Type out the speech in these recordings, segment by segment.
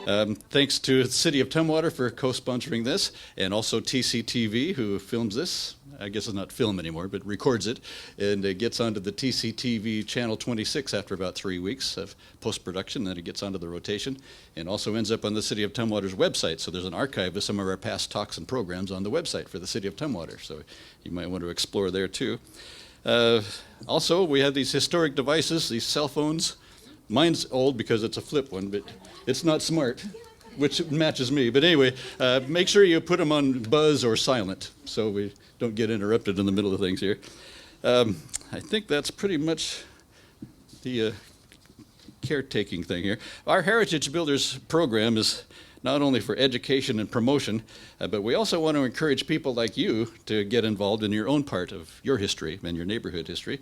Thanks to the City of Tumwater for co-sponsoring this, and also TCTV, who films this. I guess it's not film anymore, but records it, and it gets onto the TCTV channel 26 after about 3 weeks of post-production. Then it gets onto the rotation, and also ends up on the City of Tumwater's website. So there's an archive of some of our past talks and programs on the website for the City of Tumwater. So you might want to explore there too. Also, we have these historic devices, these cell phones. Mine's old because it's a flip one, but it's not smart, which matches me. But anyway, make sure you put them on buzz or silent so we don't get interrupted in the middle of things here. I think that's pretty much the caretaking thing here. Our Heritage Builders program is not only for education and promotion, but we also want to encourage people like you to get involved in your own part of your history and your neighborhood history.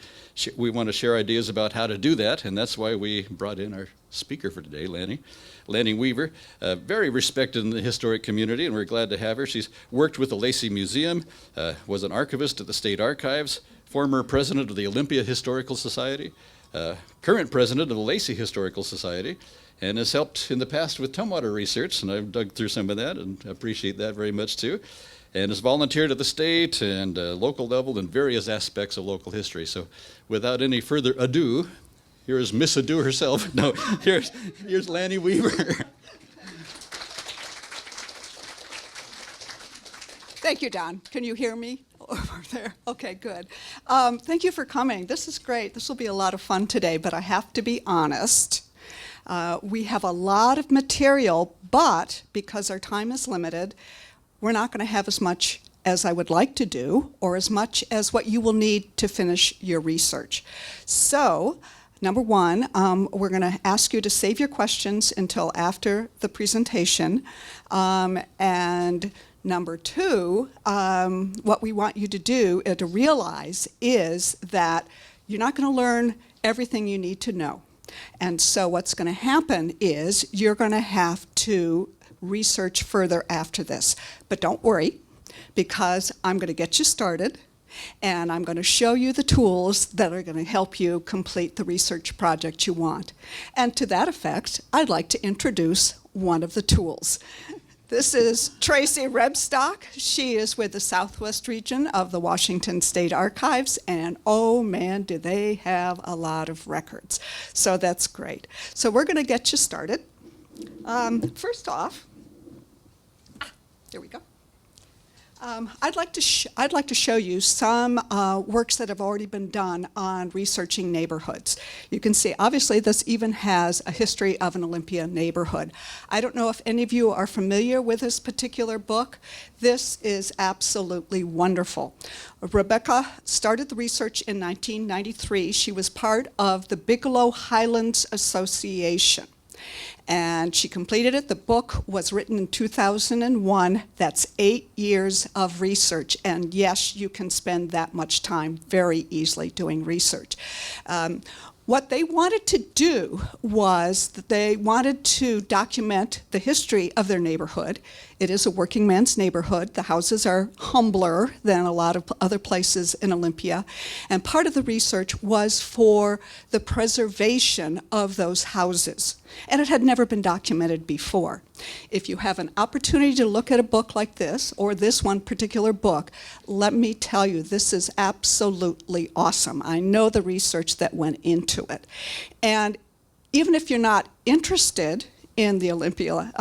We want to share ideas about how to do that, and that's why we brought in our speaker for today, Lanny Weaver, very respected in the historic community, and we're glad to have her. She's worked with the Lacey Museum, was an archivist at the State Archives, former president of the Olympia Historical Society, current president of the Lacey Historical Society, and has helped in the past with Tumwater research, and I've dug through some of that and appreciate that very much too, and has volunteered at the state and local level in various aspects of local history. So without any further ado, here's Miss Ado herself. No, here's Lanny Weaver. Thank you, Don. Can you hear me over there? Okay, good. Thank you for coming. This is great. This will be a lot of fun today, but I have to be honest. We have a lot of material, but because our time is limited, we're not going to have as much as I would like to do, or as much as what you will need to finish your research. So, number one, we're going to ask you to save your questions until after the presentation. And number two, what we want you to do to realize is that you're not going to learn everything you need to know. And so what's going to happen is you're going to have to research further after this. But don't worry, because I'm going to get you started, and I'm going to show you the tools that are going to help you complete the research project you want. And to that effect, I'd like to introduce one of the tools. This is Tracy Rebstock. She is with the Southwest region of the Washington State Archives, and oh man, do they have a lot of records. So that's great. So we're going to get you started. First off, here we go. I'd like to show you some works that have already been done on researching neighborhoods. You can see, obviously, this even has a history of an Olympia neighborhood. I don't know if any of you are familiar with this particular book. This is absolutely wonderful. Rebecca started the research in 1993. She was part of the Bigelow Highlands Association, and she completed it. The book was written in 2001. That's 8 years of research. And yes, you can spend that much time very easily doing research. What they wanted to do was that they wanted to document the history of their neighborhood. It is a working man's neighborhood. The houses are humbler than a lot of other places in Olympia. And part of the research was for the preservation of those houses. And it had never been documented before. If you have an opportunity to look at a book like this, or this one particular book, let me tell you, this is absolutely awesome. I know the research that went into it. And even if you're not interested in the Olympia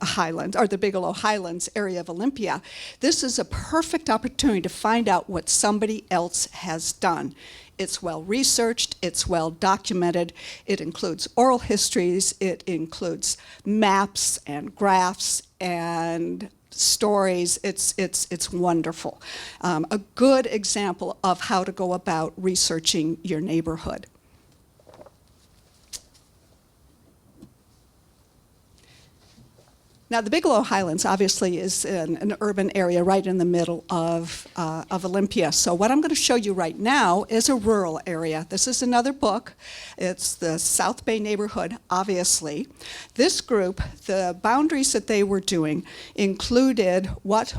Highlands, or the Bigelow Highlands area of Olympia, this is a perfect opportunity to find out what somebody else has done. It's well researched, it's well documented, it includes oral histories, it includes maps and graphs and stories. It's wonderful. A good example of how to go about researching your neighborhood. Now, the Bigelow Highlands obviously is an urban area right in the middle of Olympia. So what I'm going to show you right now is a rural area. This is another book. It's the South Bay neighborhood, obviously. This group, the boundaries that they were doing included what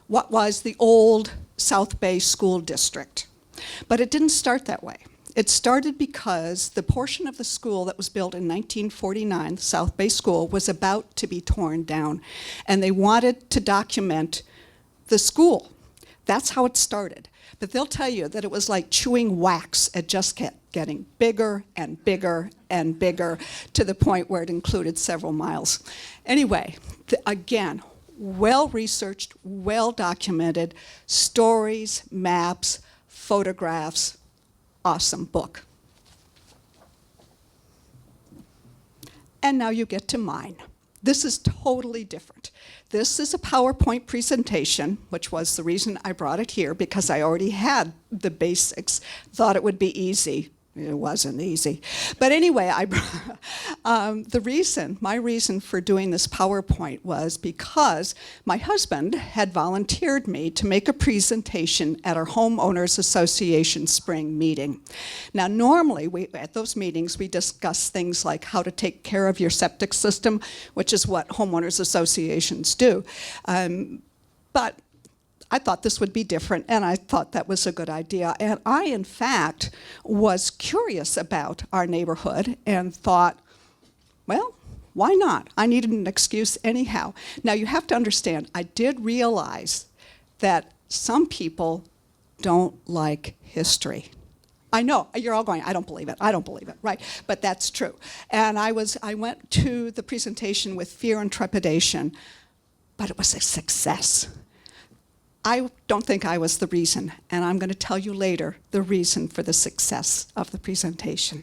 was the old South Bay School District. But it didn't start that way. It started because the portion of the school that was built in 1949, the South Bay School, was about to be torn down. And they wanted to document the school. That's how it started. But they'll tell you that it was like chewing wax. It just kept getting bigger and bigger and bigger to the point where it included several miles. Anyway, again, well-researched, well-documented, stories, maps, photographs, awesome book. And now you get to mine. This is totally different. This is a PowerPoint presentation, which was the reason I brought it here, because I already had the basics, thought it would be easy. It wasn't easy. But anyway, my reason for doing this PowerPoint was because my husband had volunteered me to make a presentation at our Homeowners Association spring meeting. Now, normally, at those meetings, we discuss things like how to take care of your septic system, which is what homeowners associations do. But I thought this would be different, and I thought that was a good idea. And I, in fact, was curious about our neighborhood and thought, well, why not? I needed an excuse anyhow. Now, you have to understand, I did realize that some people don't like history. I know, you're all going, I don't believe it, right? But that's true. And I went to the presentation with fear and trepidation, but it was a success. I don't think I was the reason, and I'm going to tell you later the reason for the success of the presentation.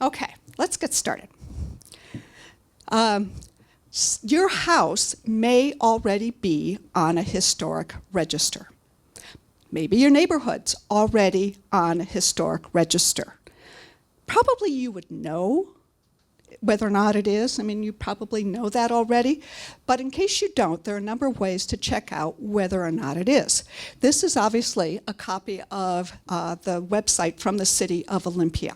Okay, let's get started. Your house may already be on a historic register. Maybe your neighborhood's already on a historic register. Probably you would know whether or not it is. I mean, you probably know that already. But in case you don't, there are a number of ways to check out whether or not it is. This is obviously a copy of the website from the city of Olympia.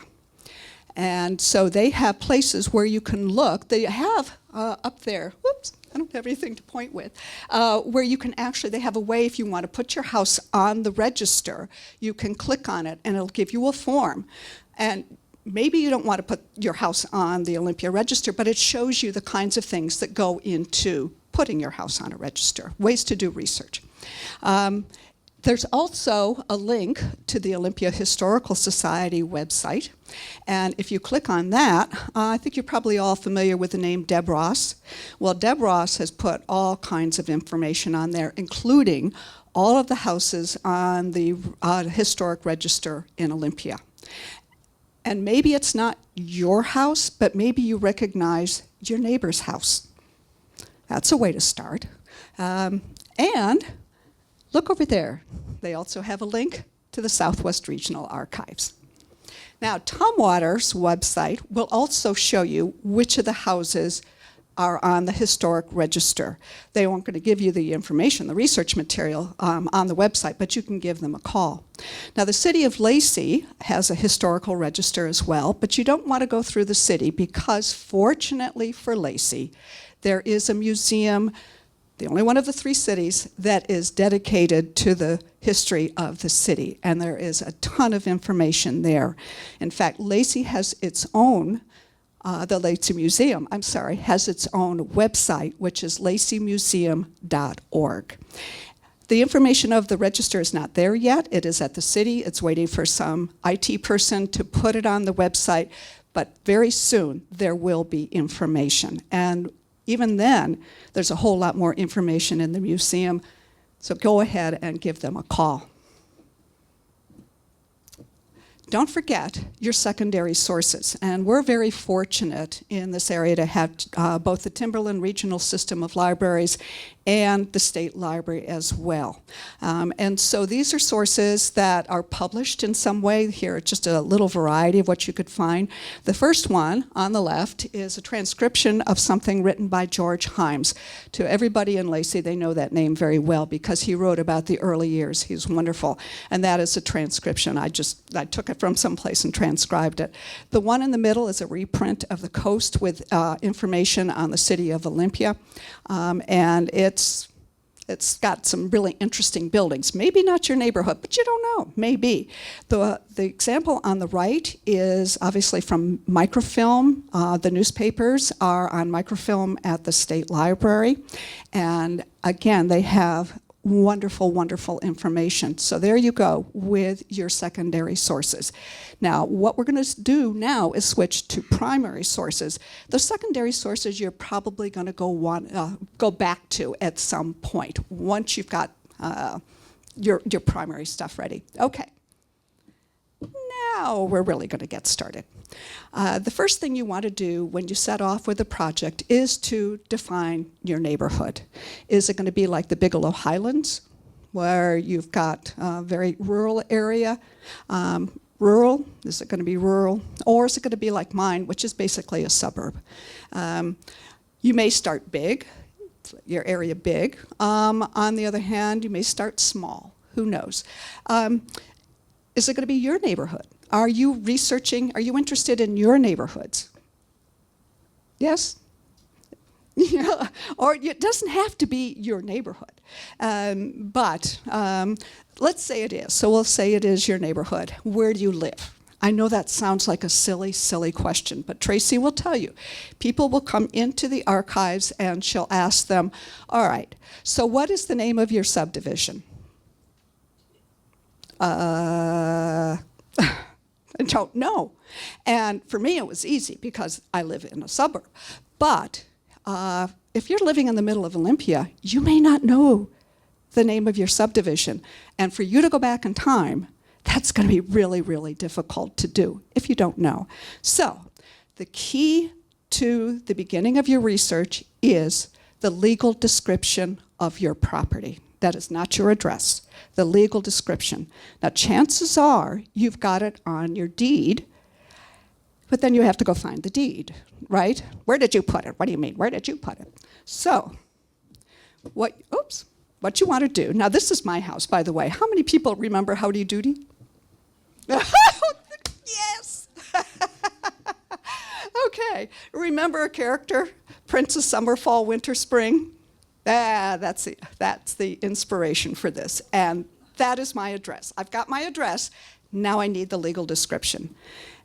And so they have places where you can look. They have up there, whoops, I don't have anything to point with, where you can actually, they have a way if you want to put your house on the register, you can click on it and it'll give you a form. And maybe you don't want to put your house on the Olympia register, but it shows you the kinds of things that go into putting your house on a register, ways to do research. There's also a link to the Olympia Historical Society website. And if you click on that, I think you're probably all familiar with the name Deb Ross. Well, Deb Ross has put all kinds of information on there, including all of the houses on the historic register in Olympia. And maybe it's not your house, but maybe you recognize your neighbor's house. That's a way to start. And look over there. They also have a link to the Southwest Regional Archives. Now, Tumwater's website will also show you which of the houses are on the historic register. They aren't going to give you the information, the research material on the website, but you can give them a call. Now, the city of Lacey has a historical register as well, but you don't want to go through the city because, fortunately for Lacey, there is a museum, the only one of the three cities, that is dedicated to the history of the city, and there is a ton of information there. In fact, Lacey has its own the Lacey Museum, has its own website, which is laceymuseum.org. The information of the register is not there yet. It is at the city. It's waiting for some IT person to put it on the website, but very soon there will be information. And even then, there's a whole lot more information in the museum, so go ahead and give them a call. Don't forget your secondary sources, and we're very fortunate in this area to have both the Timberland Regional System of Libraries and the State Library as well. And so these are sources that are published in some way. Here, just a little variety of what you could find. The first one on the left is a transcription of something written by George Himes. To everybody in Lacey, they know that name very well because he wrote about the early years. He's wonderful. And that is a transcription. I took it from someplace and transcribed it. The one in the middle is a reprint of the Coast with information on the city of Olympia. And it's it's got some really interesting buildings. Maybe not your neighborhood, but you don't know, maybe. The example on the right is obviously from microfilm. The newspapers are on microfilm at the State Library. And again, they have wonderful, wonderful information. So there you go with your secondary sources. Now, what we're going to do now is switch to primary sources. The secondary sources you're probably going to go back to at some point once you've got your primary stuff ready. Okay. Now we're really going to get started. The first thing you want to do when you set off with a project is to define your neighborhood. Is it going to be like the Bigelow Highlands, where you've got a very rural area? Rural, is it going to be rural? Or is it going to be like mine, which is basically a suburb? You may start big, your area big. On the other hand, you may start small. Who knows? Is it going to be your neighborhood? Are you researching, are you interested in your neighborhoods? Yes? Yeah. Or it doesn't have to be your neighborhood. But let's say it is. So we'll say it is your neighborhood. Where do you live? I know that sounds like a silly, silly question, but Tracy will tell you. People will come into the archives and she'll ask them, all right, so what is the name of your subdivision? I don't know. And for me, it was easy because I live in a suburb. But if you're living in the middle of Olympia, you may not know the name of your subdivision. And for you to go back in time, that's going to be really, really difficult to do if you don't know. So the key to the beginning of your research is the legal description of your property. That is not your address, the legal description. Now, chances are you've got it on your deed, but then you have to go find the deed, right? Where did you put it? What do you mean? Where did you put it? So, what you want to do, now this is my house, by the way. How many people remember Howdy Doody? Yes! Okay, remember a character? Princess Summer, Fall, Winter, Spring? That's the inspiration for this. And that is my address. I've got my address. Now I need the legal description.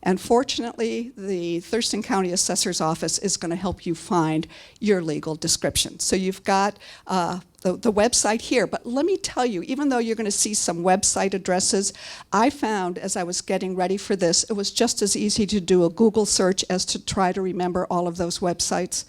And fortunately, the Thurston County Assessor's Office is going to help you find your legal description. So you've got the website here. But let me tell you, even though you're going to see some website addresses, I found as I was getting ready for this, it was just as easy to do a Google search as to try to remember all of those websites.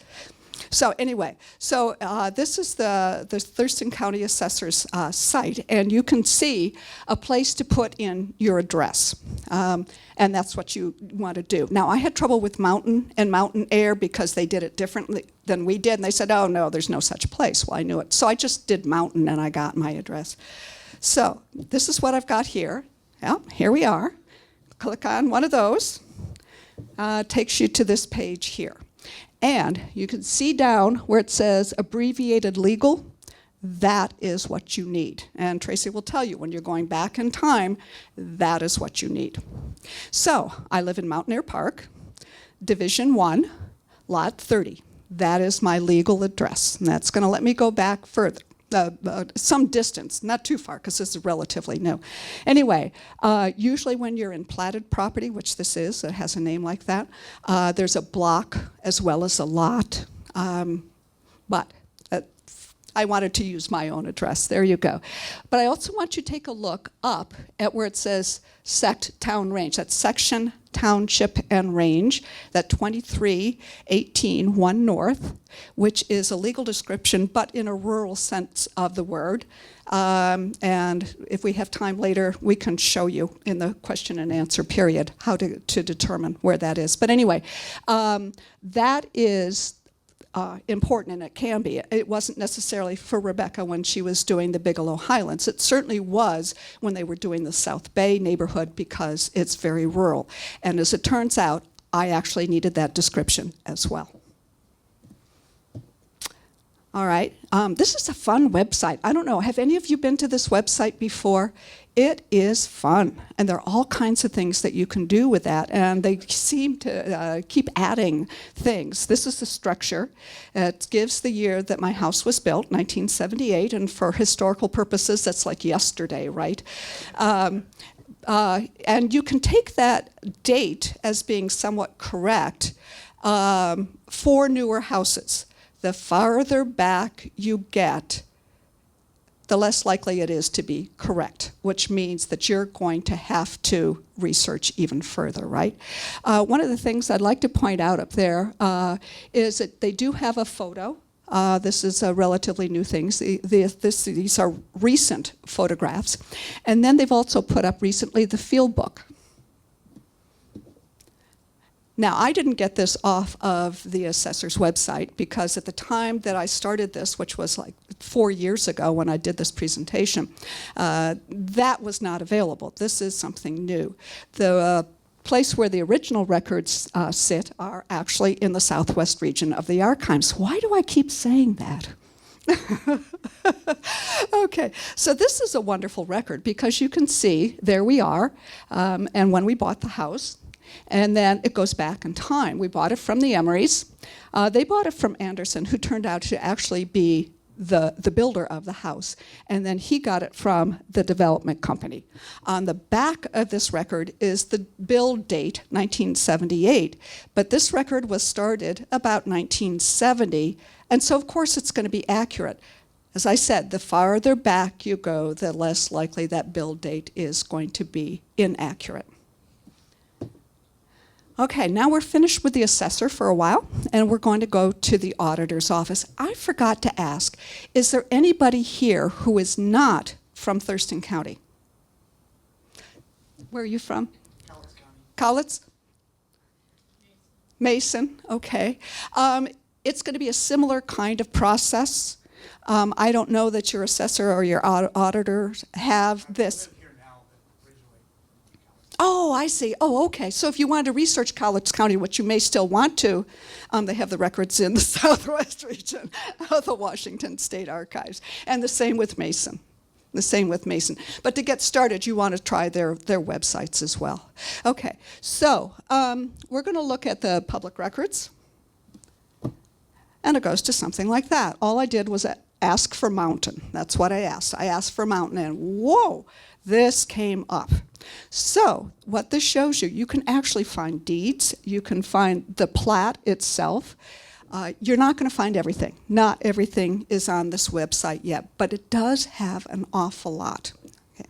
So anyway, this is the Thurston County Assessor's site, and you can see a place to put in your address, and that's what you want to do. Now, I had trouble with Mountain and Mountain Air because they did it differently than we did, and they said, oh, no, there's no such place. Well, I knew it. So I just did Mountain, and I got my address. So this is what I've got here. Yeah, here we are. Click on one of those. Takes you to this page here. And you can see down where it says abbreviated legal. That is what you need. And Tracy will tell you when you're going back in time, that is what you need. So I live in Mountain Air Park, Division 1, Lot 30. That is my legal address. And that's going to let me go back further. Some distance, not too far, because this is relatively new. Anyway, usually when you're in platted property, which this is, it has a name like that, there's a block as well as a lot. But I wanted to use my own address. There you go. But I also want you to take a look up at where it says sect, town, range. That's section, township, and range. That 2318 1 North, which is a legal description, but in a rural sense of the word. And if we have time later, we can show you in the question and answer period how to determine where that is. But anyway, that is important, and it can be. It wasn't necessarily for Rebecca when she was doing the Bigelow Highlands. It certainly was when they were doing the South Bay neighborhood because it's very rural. And as it turns out, I actually needed that description as well. All right. This is a fun website. I don't know. Have any of you been to this website before? It is fun, and there are all kinds of things that you can do with that, and they seem to keep adding things. This is the structure. It gives the year that my house was built, 1978, and for historical purposes, that's like yesterday, right? And you can take that date as being somewhat correct for newer houses. The farther back you get, the less likely it is to be correct, which means that you're going to have to research even further, right? One of the things I'd like to point out up there is that they do have a photo. This is a relatively new thing. These are recent photographs. And then they've also put up recently the field book. Now, I didn't get this off of the assessor's website because at the time that I started this, which was like 4 years ago when I did this presentation, that was not available. This is something new. The place where the original records sit are actually in the southwest region of the archives. Why do I keep saying that? Okay, so this is a wonderful record because you can see, there we are, and when we bought the house, and then it goes back in time. We bought it from the Emorys. They bought it from Anderson, who turned out to actually be the builder of the house. And then he got it from the development company. On the back of this record is the build date, 1978. But this record was started about 1970. And so, of course, it's going to be accurate. As I said, the farther back you go, the less likely that build date is going to be inaccurate. Okay, now we're finished with the assessor for a while, and we're going to go to the auditor's office. I forgot to ask, is there anybody here who is not from Thurston County? Where are you from? Cowlitz County. Cowlitz? Mason, okay. It's going to be a similar kind of process. I don't know that your assessor or your auditors have this. Oh, I see. Oh, okay. So if you wanted to research Cowlitz County, which you may still want to, they have the records in the southwest region of the Washington State Archives. And the same with Mason. The same with Mason. But to get started, you want to try their websites as well. Okay, so we're going to look at the public records. And it goes to something like that. All I did was ask for mountain. That's what I asked. I asked for mountain, and whoa, this came up. So what this shows you, you can actually find deeds. You can find the plat itself. You're not going to find everything. Not everything is on this website yet, but it does have an awful lot. Okay.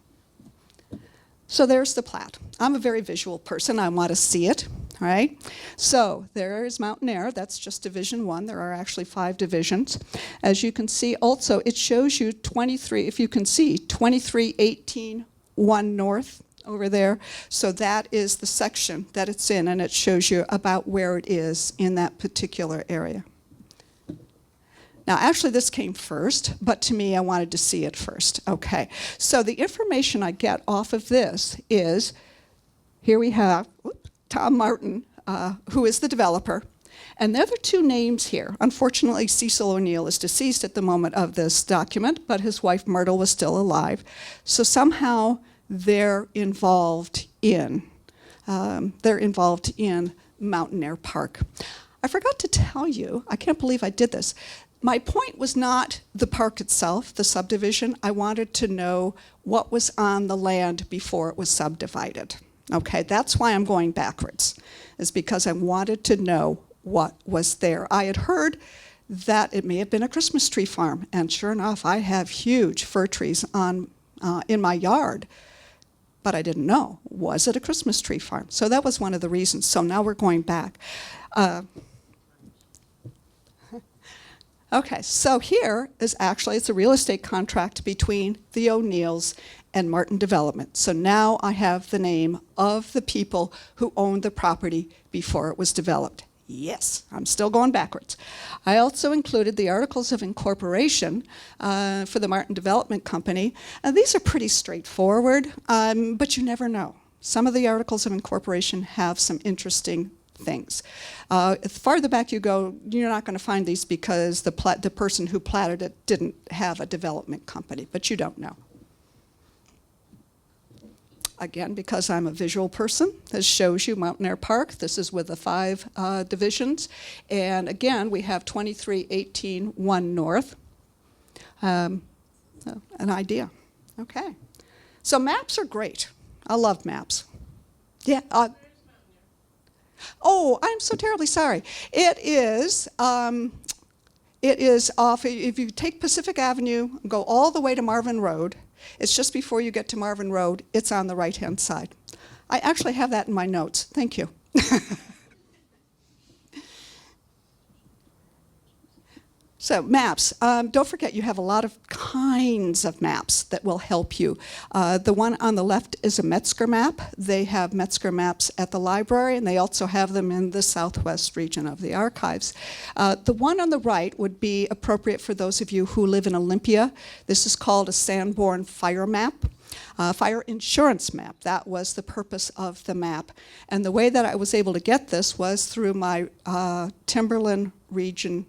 So there's the plat. I'm a very visual person. I want to see it. All right. So there is Mountain Air. That's just Division 1. There are actually 5 divisions. As you can see, also, it shows you 23, if you can see, 2318 1 North over there. So that is the section that it's in, and it shows you about where it is in that particular area. Now, actually, this came first, but to me, I wanted to see it first. Okay. So the information I get off of this is, here we have Tom Martin, who is the developer. And the other 2 names here, unfortunately, Cecil O'Neill is deceased at the moment of this document, but his wife Myrtle was still alive. So somehow they're involved in Mountain Air Park. I forgot to tell you, I can't believe I did this. My point was not the park itself, the subdivision. I wanted to know what was on the land before it was subdivided. Okay, that's why I'm going backwards, is because I wanted to know what was there. I had heard that it may have been a Christmas tree farm, and sure enough, I have huge fir trees in my yard, but I didn't know, was it a Christmas tree farm? So that was one of the reasons. So now we're going back. Okay, so here is actually, it's a real estate contract between the O'Neills and Martin Development. So now I have the name of the people who owned the property before it was developed. Yes, I'm still going backwards. I also included the articles of incorporation for the Martin Development Company. These are pretty straightforward, but you never know. Some of the articles of incorporation have some interesting things. The farther back you go, you're not going to find these because the person who platted it didn't have a development company, but you don't know. Again, because I'm a visual person, this shows you Mountain Air Park. This is with the 5 divisions. And again, we have 23, 18, 1 north. An idea. Okay. So maps are great. I love maps. Yeah. Oh, I'm so terribly sorry. It is off, if you take Pacific Avenue, go all the way to Marvin Road, it's just before you get to Marvin Road, it's on the right-hand side. I actually have that in my notes. Thank you. So maps, don't forget you have a lot of kinds of maps that will help you. The one on the left is a Metzger map. They have Metzger maps at the library, and they also have them in the southwest region of the archives. The one on the right would be appropriate for those of you who live in Olympia. This is called a Sanborn fire map. Fire insurance map. That was the purpose of the map. And the way that I was able to get this was through my Timberland region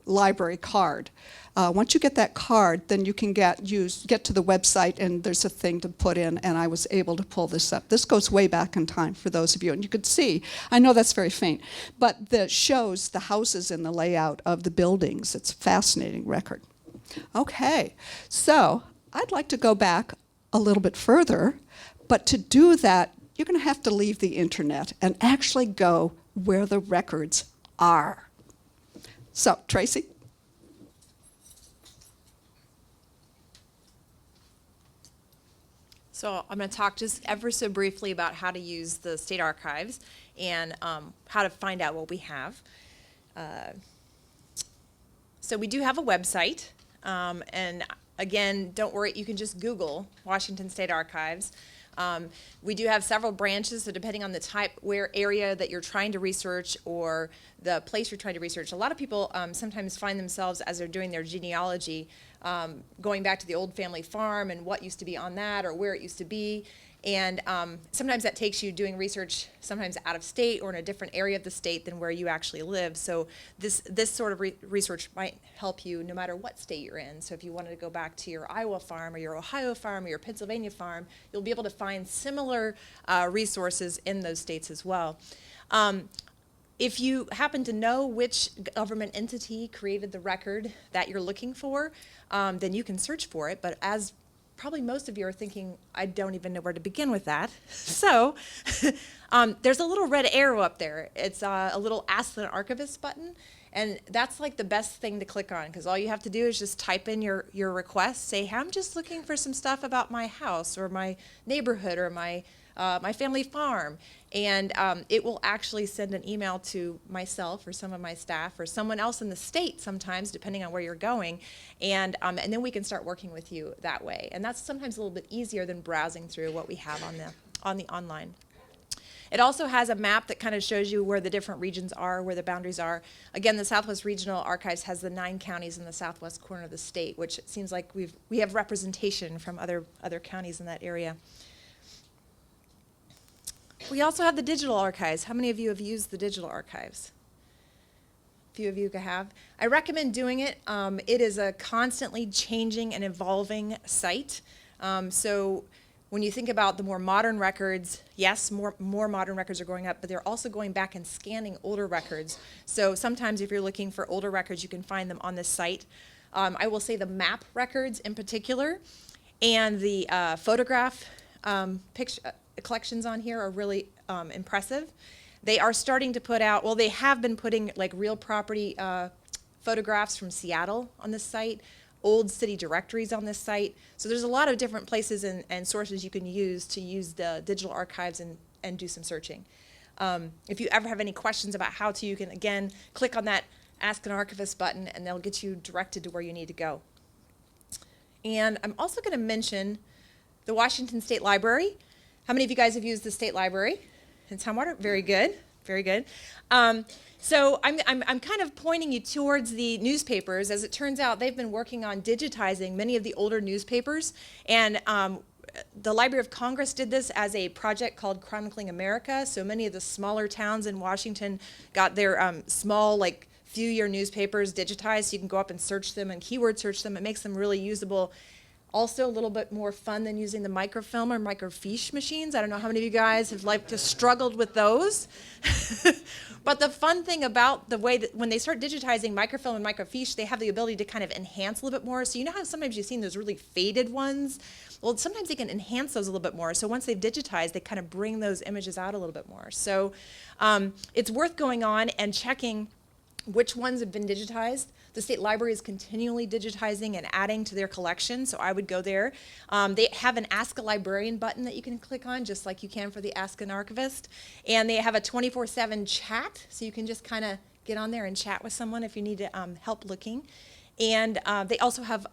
library card. Once you get that card, then you can get to the website, and there's a thing to put in, and I was able to pull this up. This goes way back in time for those of you, and you could see, I know that's very faint, but that shows the houses and the layout of the buildings. It's a fascinating record. Okay, so I'd like to go back a little bit further, but to do that, you're going to have to leave the internet and actually go where the records are. So, Tracy? So I'm going to talk just ever so briefly about how to use the state archives and how to find out what we have. So we do have a website, and again, don't worry, you can just Google Washington State Archives. We do have several branches, so depending on the type, where area that you're trying to research or the place you're trying to research, a lot of people sometimes find themselves, as they're doing their genealogy, going back to the old family farm and what used to be on that or where it used to be. And sometimes that takes you doing research sometimes out of state or in a different area of the state than where you actually live. So this sort of research might help you no matter what state you're in. So if you wanted to go back to your Iowa farm or your Ohio farm or your Pennsylvania farm, you'll be able to find similar resources in those states as well. If you happen to know which government entity created the record that you're looking for, then you can search for it. But as probably most of you are thinking, I don't even know where to begin with that. So there's a little red arrow up there. It's a little Ask an Archivist button. And that's like the best thing to click on, because all you have to do is just type in your request. Say, hey, I'm just looking for some stuff about my house or my neighborhood or my family farm. And it will actually send an email to myself or some of my staff or someone else in the state sometimes, depending on where you're going. And then we can start working with you that way. And that's sometimes a little bit easier than browsing through what we have on the online. It also has a map that kind of shows you where the different regions are, where the boundaries are. Again, the Southwest Regional Archives has the 9 counties in the southwest corner of the state, which it seems like we have representation from other counties in that area. We also have the digital archives. How many of you have used the digital archives? A few of you have. I recommend doing it. It is a constantly changing and evolving site. So when you think about the more modern records, yes, more modern records are going up, but they're also going back and scanning older records. So sometimes if you're looking for older records, you can find them on this site. I will say the map records in particular and the photograph picture collections on here are really impressive. They are starting to put out, well, they have been putting like real property photographs from Seattle on this site, old city directories on this site. So there's a lot of different places and sources you can use to use the digital archives and do some searching. If you ever have any questions about how to, you can again click on that Ask an Archivist button and they'll get you directed to where you need to go. And I'm also going to mention the Washington State Library. How many of you guys have used the state library in Tumwater? Very good, very good. So I'm kind of pointing you towards the newspapers. As it turns out, they've been working on digitizing many of the older newspapers, and the Library of Congress did this as a project called Chronicling America. So many of the smaller towns in Washington got their small, like, few-year newspapers digitized, so you can go up and search them and keyword search them. It makes them really usable. Also a little bit more fun than using the microfilm or microfiche machines. I don't know how many of you guys have just struggled with those. But the fun thing about the way that when they start digitizing microfilm and microfiche, they have the ability to kind of enhance a little bit more. So you know how sometimes you've seen those really faded ones? Well, sometimes they can enhance those a little bit more. So once they've digitized, they kind of bring those images out a little bit more. So it's worth going on and checking which ones have been digitized. The State Library is continually digitizing and adding to their collection, so I would go there. They have an Ask a Librarian button that you can click on, just like you can for the Ask an Archivist. And they have a 24/7 chat, so you can just kind of get on there and chat with someone if you need help looking. And they also have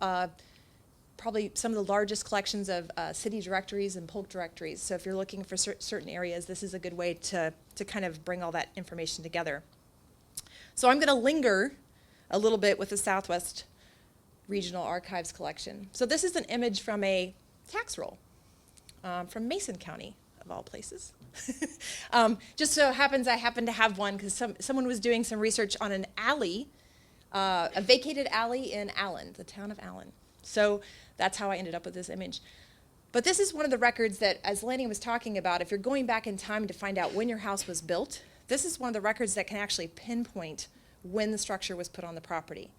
probably some of the largest collections of city directories and polk directories. So if you're looking for certain areas, this is a good way to kind of bring all that information together. So I'm going to linger a little bit with the Southwest Regional Archives collection. So this is an image from a tax roll from Mason County, of all places. Just so happens I happen to have one because someone was doing some research on an alley, a vacated alley in Allen, the town of Allen. So that's how I ended up with this image. But this is one of the records that, as Lanny was talking about, if you're going back in time to find out when your house was built, this is one of the records that can actually pinpoint when the structure was put on the property.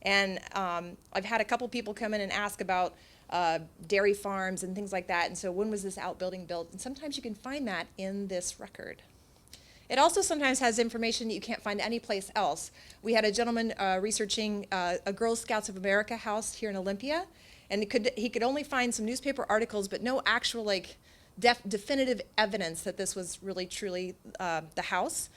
And I've had a couple people come in and ask about dairy farms and things like that, and so when was this outbuilding built? And sometimes you can find that in this record. It also sometimes has information that you can't find anyplace else. We had a gentleman researching a Girl Scouts of America house here in Olympia, and he could only find some newspaper articles, but no actual definitive evidence that this was really truly the house.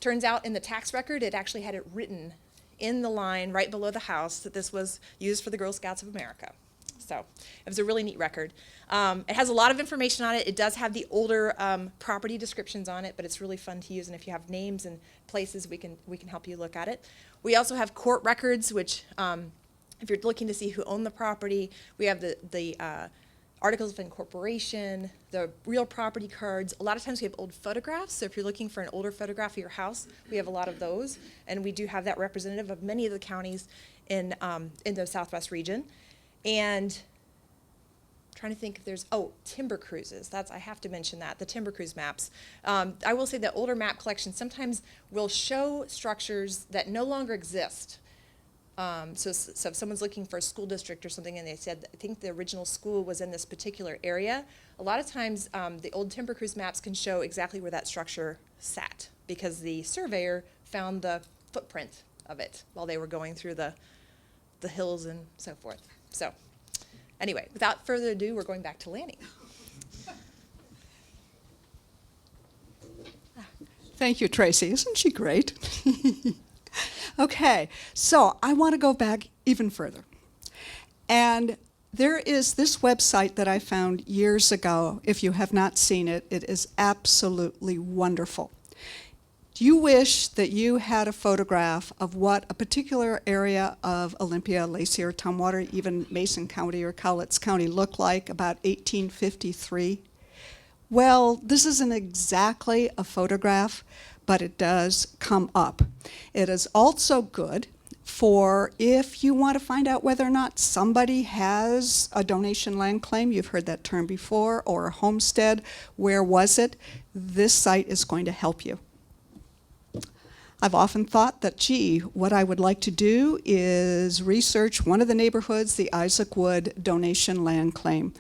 Turns out in the tax record, it actually had it written in the line right below the house that this was used for the Girl Scouts of America. So it was a really neat record. It has a lot of information on it. It does have the older property descriptions on it, but it's really fun to use. And if you have names and places, we can help you look at it. We also have court records, which if you're looking to see who owned the property, we have the articles of incorporation, the real property cards. A lot of times we have old photographs, so if you're looking for an older photograph of your house, we have a lot of those, and we do have that representative of many of the counties in the Southwest region. And I'm trying to think if there's, timber cruises. I have to mention that, the timber cruise maps. I will say that older map collections sometimes will show structures that no longer exist. So if someone's looking for a school district or something and they said, I think the original school was in this particular area, a lot of times the old timber cruise maps can show exactly where that structure sat because the surveyor found the footprint of it while they were going through the hills and so forth. So anyway, without further ado, we're going back to Lanny. Thank you, Tracy. Isn't she great? Okay, so I want to go back even further. And there is this website that I found years ago. If you have not seen it, it is absolutely wonderful. Do you wish that you had a photograph of what a particular area of Olympia, Lacey, or Tumwater, even Mason County or Cowlitz County looked like about 1853? Well, this isn't exactly a photograph, but it does come up. It is also good for if you want to find out whether or not somebody has a donation land claim, you've heard that term before, or a homestead, where was it? This site is going to help you. I've often thought that, gee, what I would like to do is research one of the neighborhoods, the Isaac Wood donation land claim.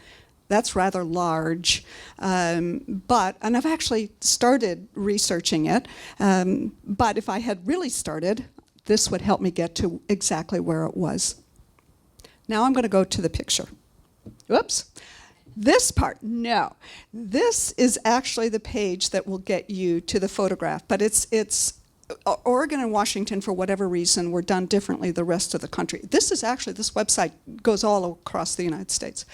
That's rather large, and I've actually started researching it, but if I had really started, this would help me get to exactly where it was. Now I'm going to go to the picture. Whoops. This part, no. This is actually the page that will get you to the photograph, but it's Oregon and Washington, for whatever reason, were done differently the rest of the country. This website goes all across the United States.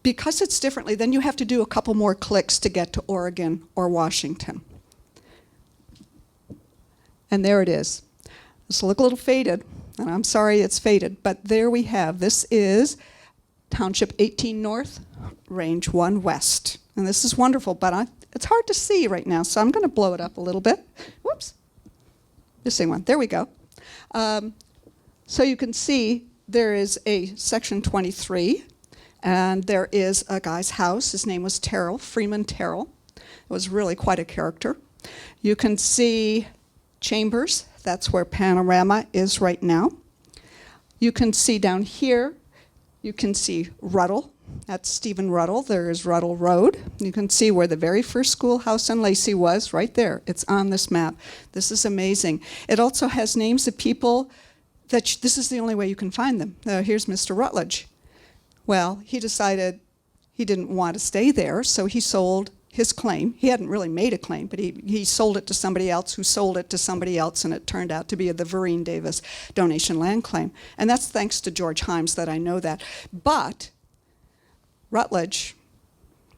Because it's differently, then you have to do a couple more clicks to get to Oregon or Washington. And there it is. This will look a little faded, and I'm sorry it's faded, but there we have. This is Township 18 North, Range 1 West. And this is wonderful, but it's hard to see right now, so I'm going to blow it up a little bit. Whoops. Missing one. There we go. So you can see there is a section 23, and there is a guy's house. His name was Terrell, Freeman Terrell. It was really quite a character. You can see Chambers. That's where Panorama is right now. You can see down here, you can see Ruddle. That's Stephen Ruddle. There is Ruddle Road. You can see where the very first schoolhouse in Lacey was, right there. It's on this map. This is amazing. It also has names of people that this is the only way you can find them. Here's Mr. Rutledge. Well, he decided he didn't want to stay there, so he sold his claim. He hadn't really made a claim, but he sold it to somebody else who sold it to somebody else, and it turned out to be the Vereen Davis donation land claim. And that's thanks to George Himes that I know that. But Rutledge,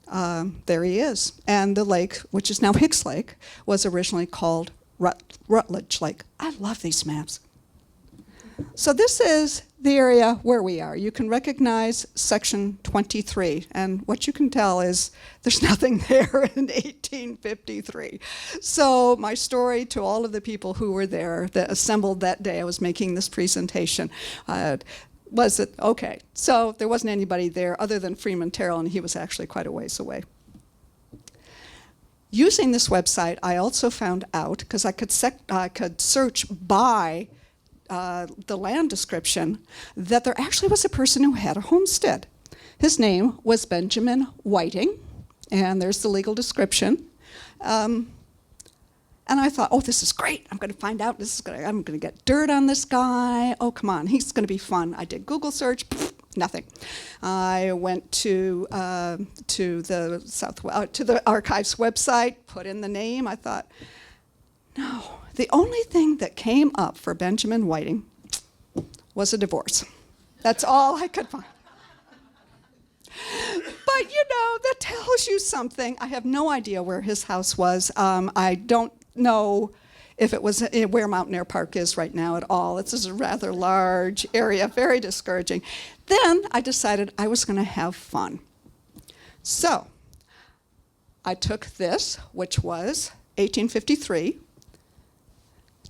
there he is. And the lake, which is now Hicks Lake, was originally called Rutledge Lake. I love these maps. So this is the area where we are. You can recognize section 23, and what you can tell is there's nothing there in 1853. So my story to all of the people who were there that assembled that day I was making this presentation was that, okay, so there wasn't anybody there other than Freeman Terrell, and he was actually quite a ways away. Using this website, I also found out, because I could search by the land description, that there actually was a person who had a homestead. His name was Benjamin Whiting, and there's the legal description. And I thought, oh, this is great. I'm going to find out. I'm going to get dirt on this guy. Oh, come on, he's going to be fun. I did Google search, nothing. I went to the archives website, put in the name. I thought, no. The only thing that came up for Benjamin Whiting was a divorce. That's all I could find. But, that tells you something. I have no idea where his house was. I don't know if it was where Mountain Air Park is right now at all. It's a rather large area, very discouraging. Then I decided I was going to have fun. So I took this, which was 1853,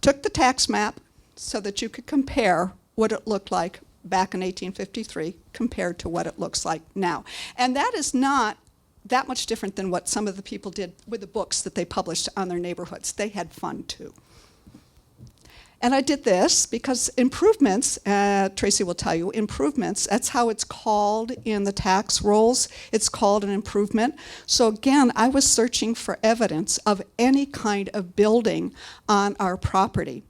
took the tax map so that you could compare what it looked like back in 1853 compared to what it looks like now. And that is not that much different than what some of the people did with the books that they published on their neighborhoods. They had fun too. And I did this because improvements, Tracy will tell you, improvements, that's how it's called in the tax rolls. It's called an improvement. So again, I was searching for evidence of any kind of building on our property.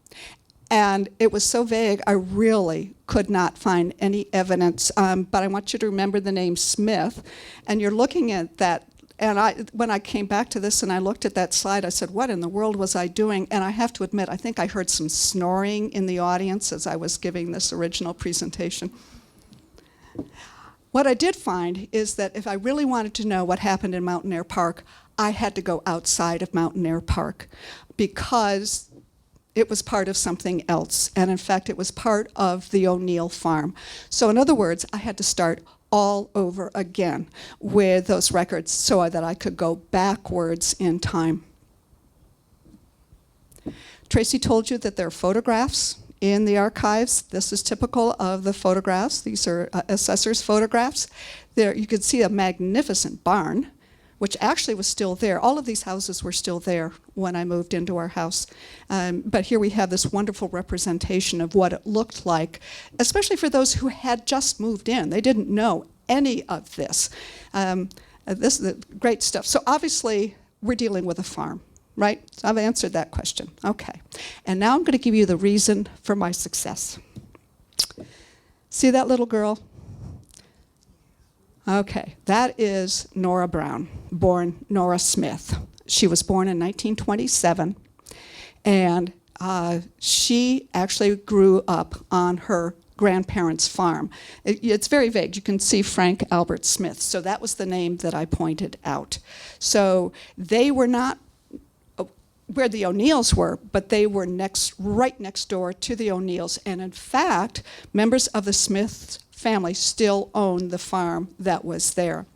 And it was so vague, I really could not find any evidence. But I want you to remember the name Smith. And you're looking at that. And when I came back to this and I looked at that slide, I said, what in the world was I doing? And I have to admit, I think I heard some snoring in the audience as I was giving this original presentation. What I did find is that if I really wanted to know what happened in Mountain Air Park, I had to go outside of Mountain Air Park because it was part of something else. And in fact, it was part of the O'Neill farm. So in other words, I had to start all over again with those records so that I could go backwards in time. Tracy told you that there are photographs in the archives. This is typical of the photographs. These are assessor's photographs. There you can see a magnificent barn, which actually was still there. All of these houses were still there when I moved into our house. But here we have this wonderful representation of what it looked like, especially for those who had just moved in. They didn't know any of this. This is great stuff. So obviously, we're dealing with a farm, right? So I've answered that question. Okay. And now I'm going to give you the reason for my success. See that little girl? Okay, that is Nora Brown, born Nora Smith. She was born in 1927, and she actually grew up on her grandparents' farm. It's very vague. You can see Frank Albert Smith, so that was the name that I pointed out. So they were not where the O'Neills were, but they were right next door to the O'Neills. And in fact, members of the Smith family still owned the farm that was there.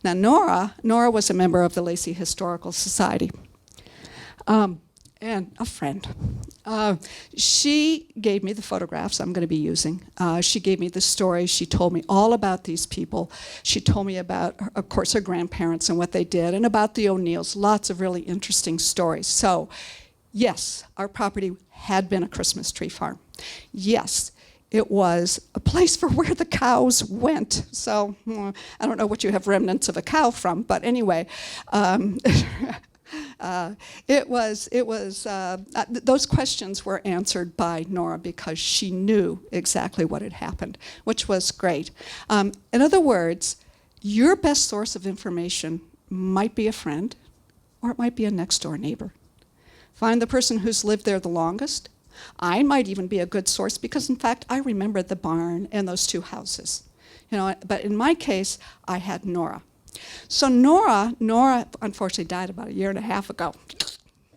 Now, Nora was a member of the Lacey Historical Society. And a friend. She gave me the photographs I'm going to be using. She gave me the story. She told me all about these people. She told me about, of course, her grandparents and what they did, and about the O'Neills. Lots of really interesting stories. So, yes, our property had been a Christmas tree farm. Yes, it was a place for where the cows went. So, I don't know what you have remnants of a cow from, but anyway. Those questions were answered by Nora because she knew exactly what had happened, which was great. In other words, your best source of information might be a friend, or it might be a next-door neighbor. Find the person who's lived there the longest. I might even be a good source because, in fact, I remembered the barn and those two houses. But in my case, I had Nora. So Nora unfortunately died about 1.5 years ago.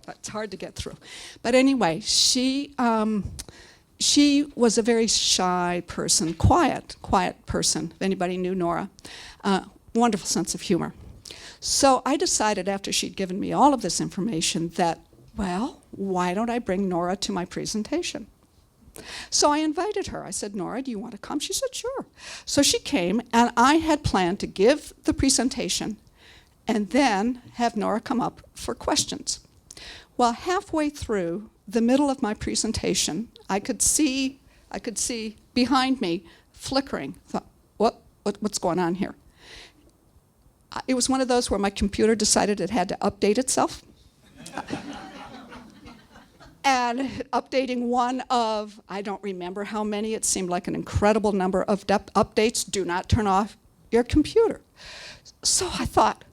That's hard to get through. But anyway, she was a very shy person, quiet person, if anybody knew Nora. Wonderful sense of humor. So I decided after she'd given me all of this information that, well, why don't I bring Nora to my presentation? So I invited her. I said, Nora, do you want to come? She said, sure. So she came, and I had planned to give the presentation and then have Nora come up for questions. Well, halfway through the middle of my presentation, I could see behind me flickering. I thought, what's going on here? It was one of those where my computer decided it had to update itself. And updating one of, I don't remember how many, it seemed like an incredible number of updates. Do not turn off your computer. So I thought,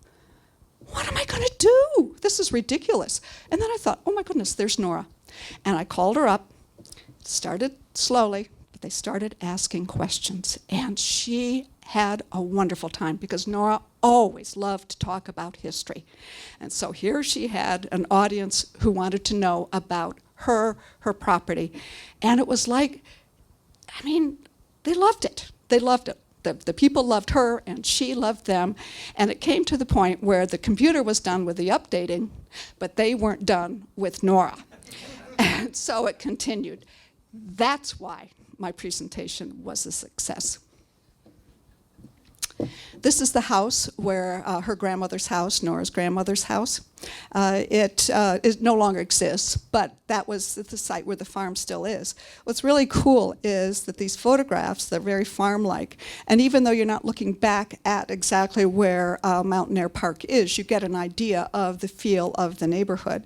what am I going to do? This is ridiculous. And then I thought, oh my goodness, there's Nora. And I called her up, started slowly, but they started asking questions. And she had a wonderful time because Nora always loved to talk about history. And so here she had an audience who wanted to know about her property. And it was like, they loved it. They loved it. The people loved her and she loved them. And it came to the point where the computer was done with the updating, but they weren't done with Nora. And so it continued. That's why my presentation was a success. This is the house where her grandmother's house, Nora's grandmother's house. It no longer exists, but that was the site where the farm still is. What's really cool is that these photographs, they're very farm-like, and even though you're not looking back at exactly where Mountain Air Park is, you get an idea of the feel of the neighborhood.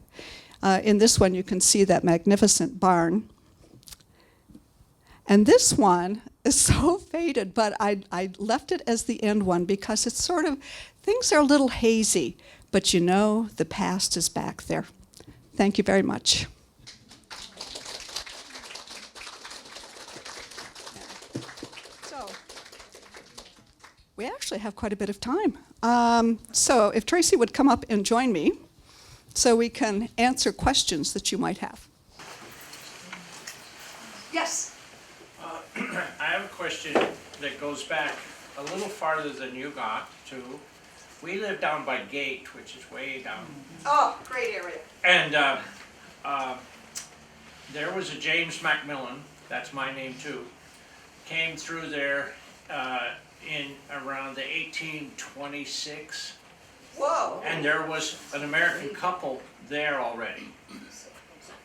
In this one, you can see that magnificent barn. And this one is so faded, but I left it as the end one because it's sort of, things are a little hazy, but you know the past is back there. Thank you very much. So, we actually have quite a bit of time. So if Tracy would come up and join me so we can answer questions that you might have. Yes. I have a question that goes back a little farther than you got to. We live down by Gate, which is way down. Oh, great area. And there was a James Macmillan, that's my name too, came through there in around the 1826. Whoa. And there was an American couple there already.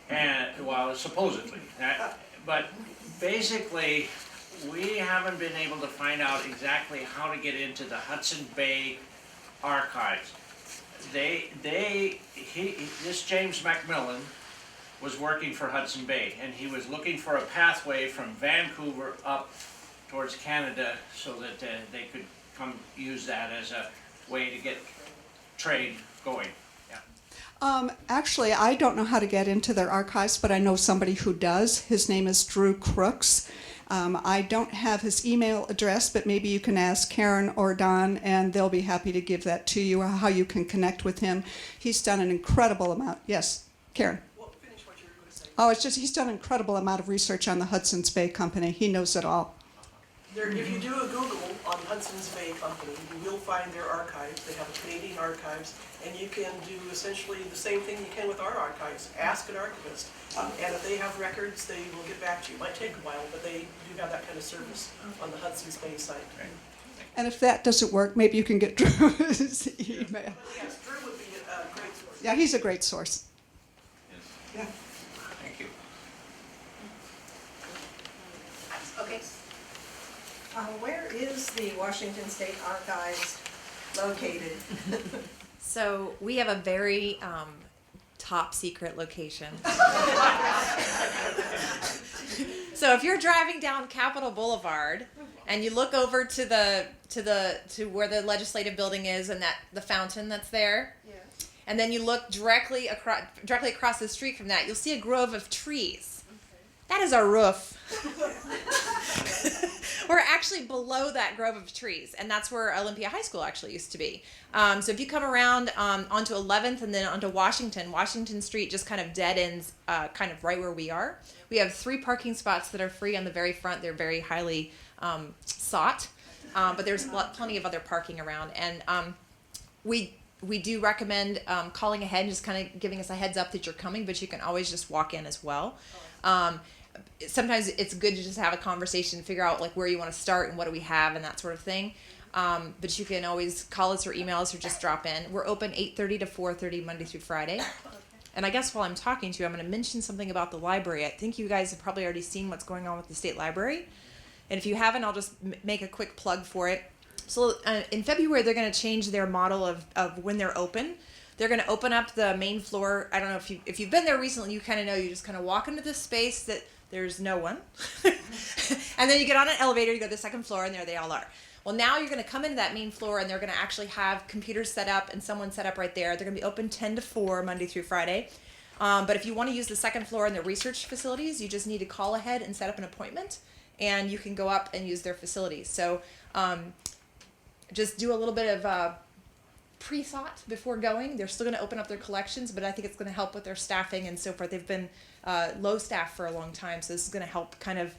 And, well, supposedly. But basically, we haven't been able to find out exactly how to get into the Hudson Bay archives. This James Macmillan was working for Hudson Bay, and he was looking for a pathway from Vancouver up towards Canada so that they could come use that as a way to get trade going. Actually, I don't know how to get into their archives, but I know somebody who does. His name is Drew Crooks. I don't have his email address, but maybe you can ask Karen or Don, and they'll be happy to give that to you, how you can connect with him. He's done an incredible amount. Yes, Karen? Well, finish what you were going to say. Oh, it's just he's done an incredible amount of research on the Hudson's Bay Company. He knows it all. If you do a Google on Hudson's Bay Company, you will find their archives. They have a Canadian archives, and you can do essentially the same thing you can with our archives. Ask an archivist, and if they have records, they will get back to you. It might take a while, but they do have that kind of service on the Hudson's Bay site. And if that doesn't work, maybe you can get Drew's email. But yes, Drew would be a great source. Yeah, he's a great source. Yeah. Thank you. Okay. Where is the Washington State Archives located? So we have a very top secret location. So if you're driving down Capitol Boulevard and you look over to where the legislative building is and the fountain that's there, and then you look directly across the street from that, you'll see a grove of trees. That is our roof. We're actually below that grove of trees, and that's where Olympia High School actually used to be. So if you come around onto 11th and then onto Washington Street just kind of dead ends kind of right where we are. We have 3 parking spots that are free on the very front. They're very highly sought, but there's plenty of other parking around. And we do recommend calling ahead and just kind of giving us a heads up that you're coming, but you can always just walk in as well. Sometimes it's good to just have a conversation, figure out like where you want to start and what do we have and that sort of thing. But you can always call us or email us or just drop in. We're open 8:30 to 4:30 Monday through Friday. And I guess while I'm talking to you, I'm going to mention something about the library. I think you guys have probably already seen what's going on with the state library. And if you haven't, I'll just make a quick plug for it. So in February, they're going to change their model of when they're open. They're going to open up the main floor. I don't know if you've been there recently, you kind of know, you just kind of walk into this space that there's no one. And then you get on an elevator, you go to the second floor, and there they all are. Well, now you're going to come into that main floor, and they're going to actually have computers set up and someone set up right there. They're going to be open 10 to 4 Monday through Friday. But if you want to use the second floor and the research facilities, you just need to call ahead and set up an appointment, and you can go up and use their facilities. So just do a little bit of pre-thought before going. They're still going to open up their collections, but I think it's going to help with their staffing and so forth. They've been low staff for a long time, so this is going to help kind of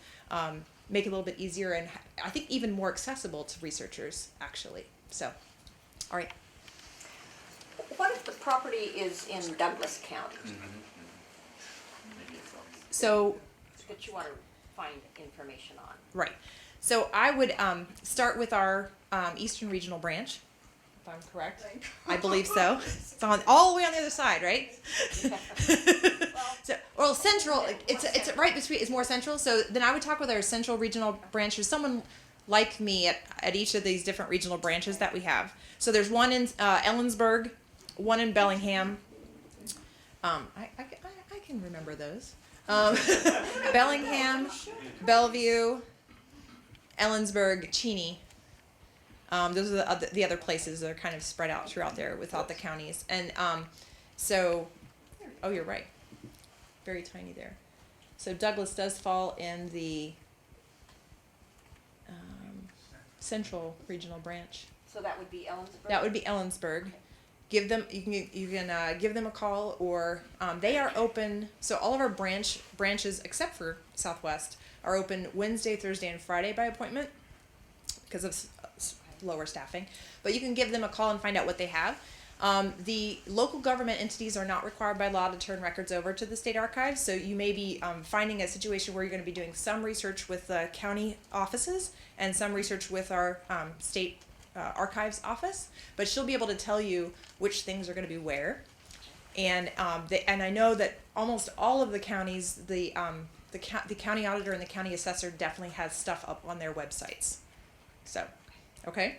make it a little bit easier and I think even more accessible to researchers, actually. So, all right. What if the property is in Douglas County So, that you want to find information on? right. So I would start with our Eastern Regional Branch, if I'm correct. I believe so. It's on all the way on the other side, right? Well, Central. It's right between. It's more central. So then I would talk with our Central Regional branches. Someone like me at each of these different regional branches that we have. So there's one in Ellensburg, one in Bellingham. I can remember those. Bellingham, Bellevue, Ellensburg, Cheney. Those are the other places that are kind of spread out throughout there without the counties. And so, oh, you're right. Very tiny there. So Douglas does fall in the Central Regional Branch. So that would be Ellensburg? That would be Ellensburg. You can give them a call, or they are open. So all of our branches except for Southwest are open Wednesday, Thursday, and Friday by appointment because of lower staffing. But you can give them a call and find out what they have. The local government entities are not required by law to turn records over to the state archives, so you may be finding a situation where you're going to be doing some research with the county offices and some research with our state archives office, but she'll be able to tell you which things are going to be where. And and I know that almost all of the counties, the county auditor and the county assessor definitely has stuff up on their websites. So, okay.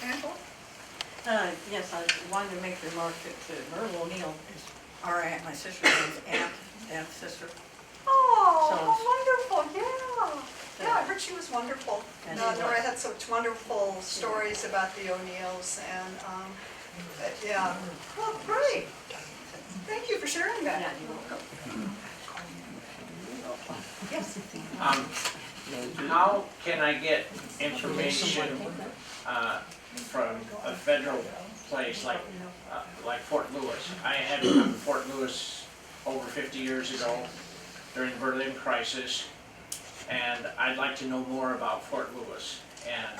Angela? Yes, I wanted to make the remark that Myrtle O'Neill is our aunt, my sister's aunt, dad's sister. Oh, wonderful, yeah. Yeah, I heard she was wonderful. And No, she Nora was. had such wonderful stories about the O'Neills and, yeah. Well, great. Thank you for sharing Yeah, that. you're welcome. Yes. How can I get information from a federal place like Fort Lewis? I had to come to Fort Lewis over 50 years ago during the Berlin crisis, and I'd like to know more about Fort Lewis, and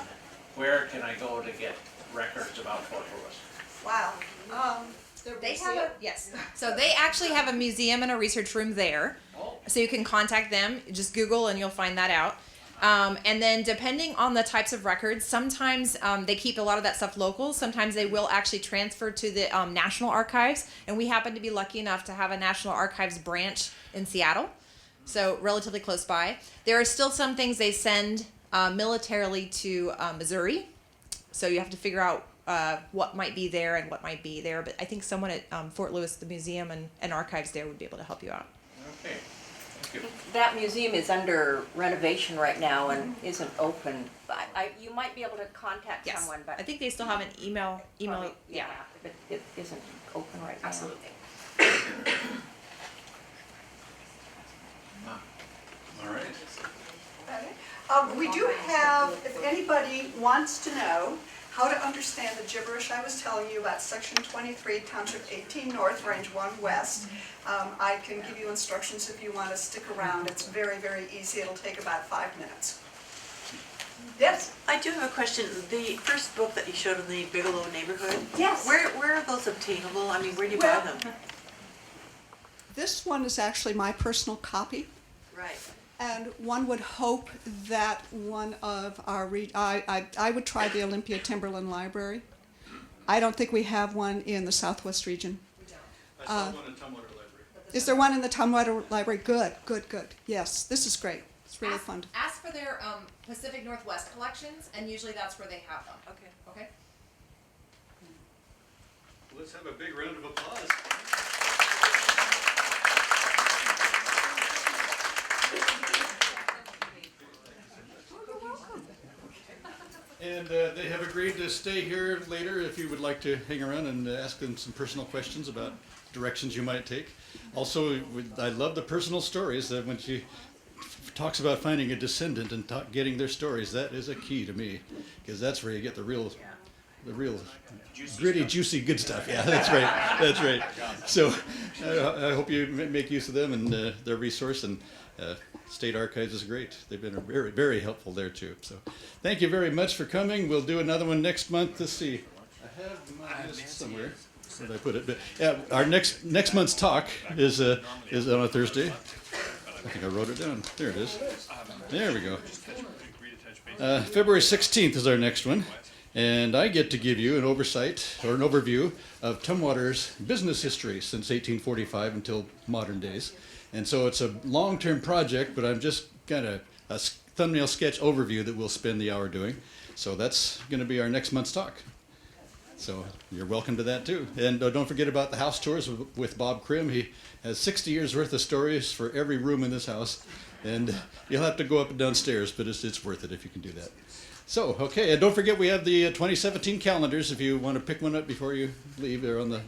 where can I go to get records about Fort Lewis? Wow. They have a, yes. So they actually have a museum and a research room there. So you can contact them. Just Google and you'll find that out. And then depending on the types of records, sometimes they keep a lot of that stuff local. Sometimes they will actually transfer to the National Archives. And we happen to be lucky enough to have a National Archives branch in Seattle. So relatively close by. There are still some things they send militarily to Missouri. So you have to figure out what might be there and what might be there. But I think someone at Fort Lewis, the museum and archives there, would be able to help you out. Okay, thank you. That museum is under renovation right now and isn't open. You might be able to contact Yes. someone, but. I think they still have an email. Probably, Yeah. But it isn't open right now. Absolutely. All right. We do have, if anybody wants to know how to understand the gibberish I was telling you about Section 23, Township 18 North, Range 1 West, I can give you instructions if you want to stick around. It's very, very easy. It'll take about 5 minutes. Yes? I do have a question. The first book that you showed in the Bigelow neighborhood. Yes. Where are those obtainable? I mean, where do you buy them? This one is actually my personal copy. Right. And one would hope that one of our, I would try the Olympia Timberland Library. I don't think we have one in the Southwest region. I saw one in Tumwater Library. Is there one in the Tumwater Library? Good, good, good. Yes, this is great. It's really fun. Ask for their Pacific Northwest collections, and usually that's where they have them. Okay. Okay. Let's have a big round of applause. And they have agreed to stay here later if you would like to hang around and ask them some personal questions about directions you might take. Also, I love the personal stories that when she talks about finding a descendant and getting their stories, that is a key to me, because that's where you get the real gritty, juicy, good stuff. Yeah, that's right. That's right. So I hope you make use of them and their resource. And State Archives is great. They've been very, very helpful there too. So thank you very much for coming. We'll do another one next month. Let's see. I have my list somewhere. Where did I put it? But yeah, our next month's talk is on a Thursday. I think I wrote it down. There it is. There we go. February 16th is our next one. And I get to give you an oversight or an overview of Tumwater's business history since 1845 until modern days. And so it's a long-term project, but I'm just kind of a thumbnail sketch overview that we'll spend the hour doing. So that's going to be our next month's talk. So you're welcome to that too. And don't forget about the house tours with Bob Krim. He has 60 years worth of stories for every room in this house. And you'll have to go up and downstairs, but it's worth it if you can do that. So, okay, and don't forget we have the 2017 calendars if you want to pick one up before you leave. They're on the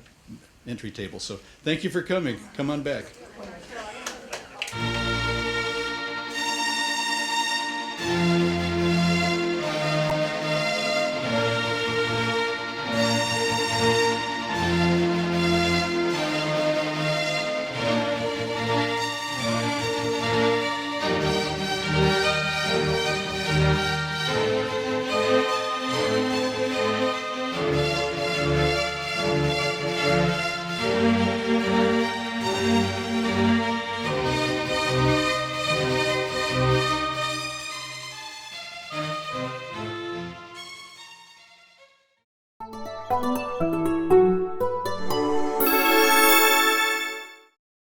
entry table. So thank you for coming. Come on back.